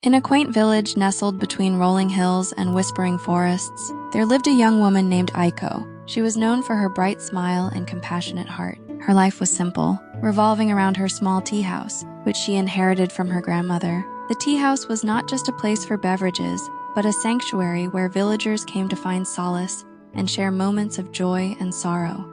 In a quaint village nestled between rolling hills and whispering forests, there lived a young woman named Aiko. She was known for her bright smile and compassionate heart. Her life was simple, revolving around her small tea house, which she inherited from her grandmother. The tea house was not just a place for beverages, but a sanctuary where villagers came to find solace and share moments of joy and sorrow.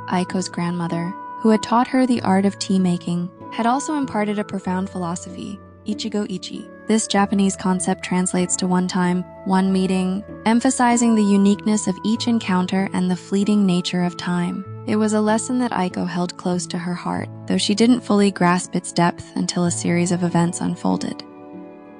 Aiko's grandmother, who had taught her the art of tea making, had also imparted a profound philosophy, Ichigo Ichie. This Japanese concept translates to one time, one meeting, emphasizing the uniqueness of each encounter and the fleeting nature of time. It was a lesson that Aiko held close to her heart, though she didn't fully grasp its depth until a series of events unfolded.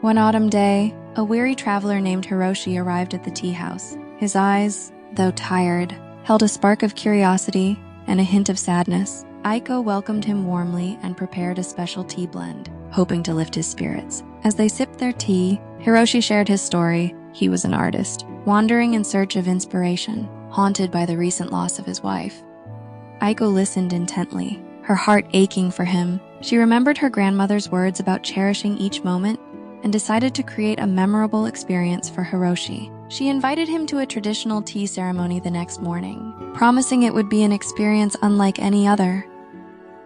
One autumn day, a weary traveler named Hiroshi arrived at the tea house. His eyes, though tired, held a spark of curiosity and a hint of sadness. Aiko welcomed him warmly and prepared a special tea blend, hoping to lift his spirits. As they sipped their tea, Hiroshi shared his story. He was an artist, wandering in search of inspiration, haunted by the recent loss of his wife. Aiko listened intently, her heart aching for him. She remembered her grandmother's words about cherishing each moment and decided to create a memorable experience for Hiroshi. She invited him to a traditional tea ceremony the next morning, promising it would be an experience unlike any other.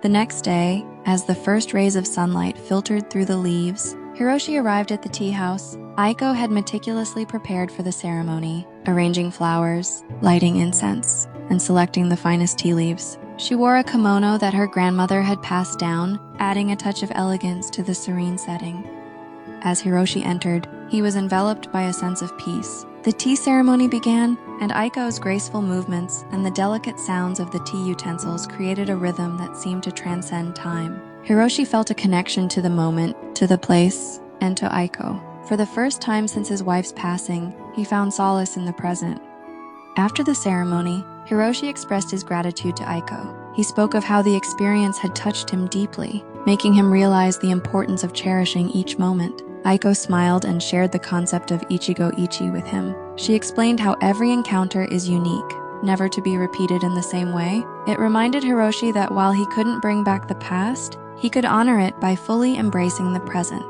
The next day, as the first rays of sunlight filtered through the leaves, Hiroshi arrived at the tea house. Aiko had meticulously prepared for the ceremony, arranging flowers, lighting incense, and selecting the finest tea leaves. She wore a kimono that her grandmother had passed down, adding a touch of elegance to the serene setting. As Hiroshi entered, he was enveloped by a sense of peace. The tea ceremony began, and Aiko's graceful movements and the delicate sounds of the tea utensils created a rhythm that seemed to transcend time. Hiroshi felt a connection to the moment, to the place, and to Aiko. For the first time since his wife's passing, he found solace in the present. After the ceremony, Hiroshi expressed his gratitude to Aiko. He spoke of how the experience had touched him deeply, making him realize the importance of cherishing each moment. Aiko smiled and shared the concept of Ichigo Ichie with him. She explained how every encounter is unique, never to be repeated in the same way. It reminded Hiroshi that while he couldn't bring back the past, he could honor it by fully embracing the present.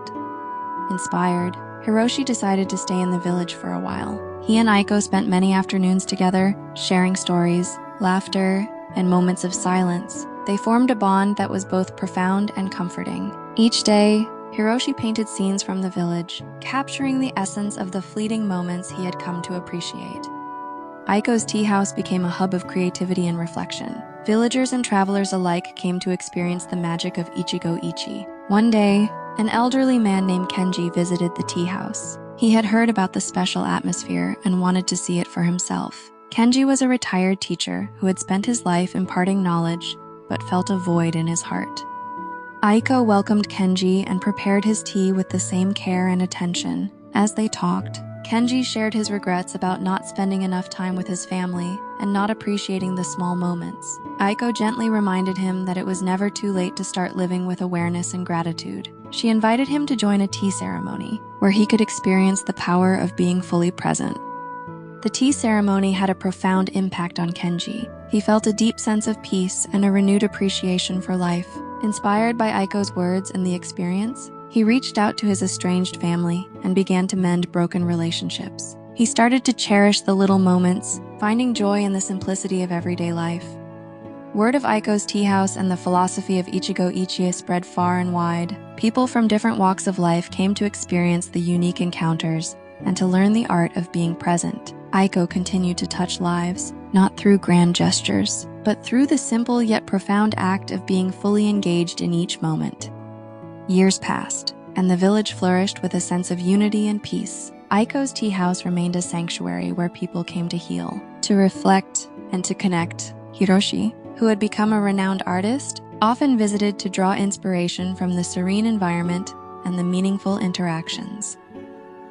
Inspired, Hiroshi decided to stay in the village for a while. He and Aiko spent many afternoons together, sharing stories, laughter, and moments of silence. They formed a bond that was both profound and comforting. Each day, Hiroshi painted scenes from the village, capturing the essence of the fleeting moments he had come to appreciate. Aiko's tea house became a hub of creativity and reflection. Villagers and travelers alike came to experience the magic of Ichigo Ichie. One day, an elderly man named Kenji visited the tea house. He had heard about the special atmosphere and wanted to see it for himself. Kenji was a retired teacher who had spent his life imparting knowledge, but felt a void in his heart. Aiko welcomed Kenji and prepared his tea with the same care and attention. As they talked, Kenji shared his regrets about not spending enough time with his family and not appreciating the small moments. Aiko gently reminded him that it was never too late to start living with awareness and gratitude. She invited him to join a tea ceremony, where he could experience the power of being fully present. The tea ceremony had a profound impact on Kenji. He felt a deep sense of peace and a renewed appreciation for life. Inspired by Aiko's words and the experience, he reached out to his estranged family and began to mend broken relationships. He started to cherish the little moments, finding joy in the simplicity of everyday life. Word of Aiko's tea house and the philosophy of Ichigo Ichie spread far and wide. People from different walks of life came to experience the unique encounters and to learn the art of being present. Aiko continued to touch lives, not through grand gestures, but through the simple yet profound act of being fully engaged in each moment. Years passed, and the village flourished with a sense of unity and peace. Aiko's tea house remained a sanctuary where people came to heal, to reflect, and to connect. Hiroshi, who had become a renowned artist, often visited to draw inspiration from the serene environment and the meaningful interactions.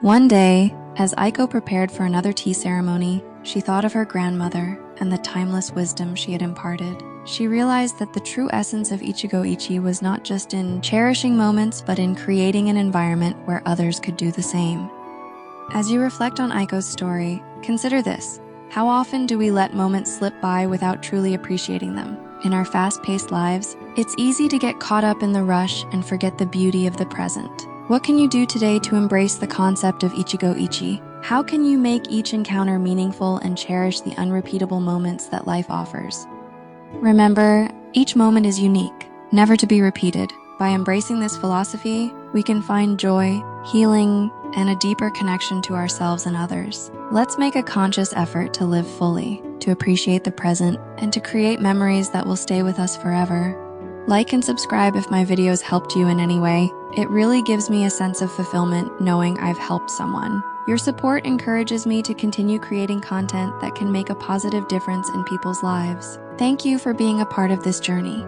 One day, as Aiko prepared for another tea ceremony, she thought of her grandmother and the timeless wisdom she had imparted. She realized that the true essence of Ichigo Ichie was not just in cherishing moments, but in creating an environment where others could do the same. As you reflect on Aiko's story, consider this. How often do we let moments slip by without truly appreciating them? In our fast-paced lives, it's easy to get caught up in the rush and forget the beauty of the present. What can you do today to embrace the concept of Ichigo Ichie? How can you make each encounter meaningful and cherish the unrepeatable moments that life offers? Remember, each moment is unique, never to be repeated. By embracing this philosophy, we can find joy, healing, and a deeper connection to ourselves and others. Let's make a conscious effort to live fully, to appreciate the present, and to create memories that will stay with us forever. Like and subscribe if my videos helped you in any way. It really gives me a sense of fulfillment knowing I've helped someone. Your support encourages me to continue creating content that can make a positive difference in people's lives. Thank you for being a part of this journey.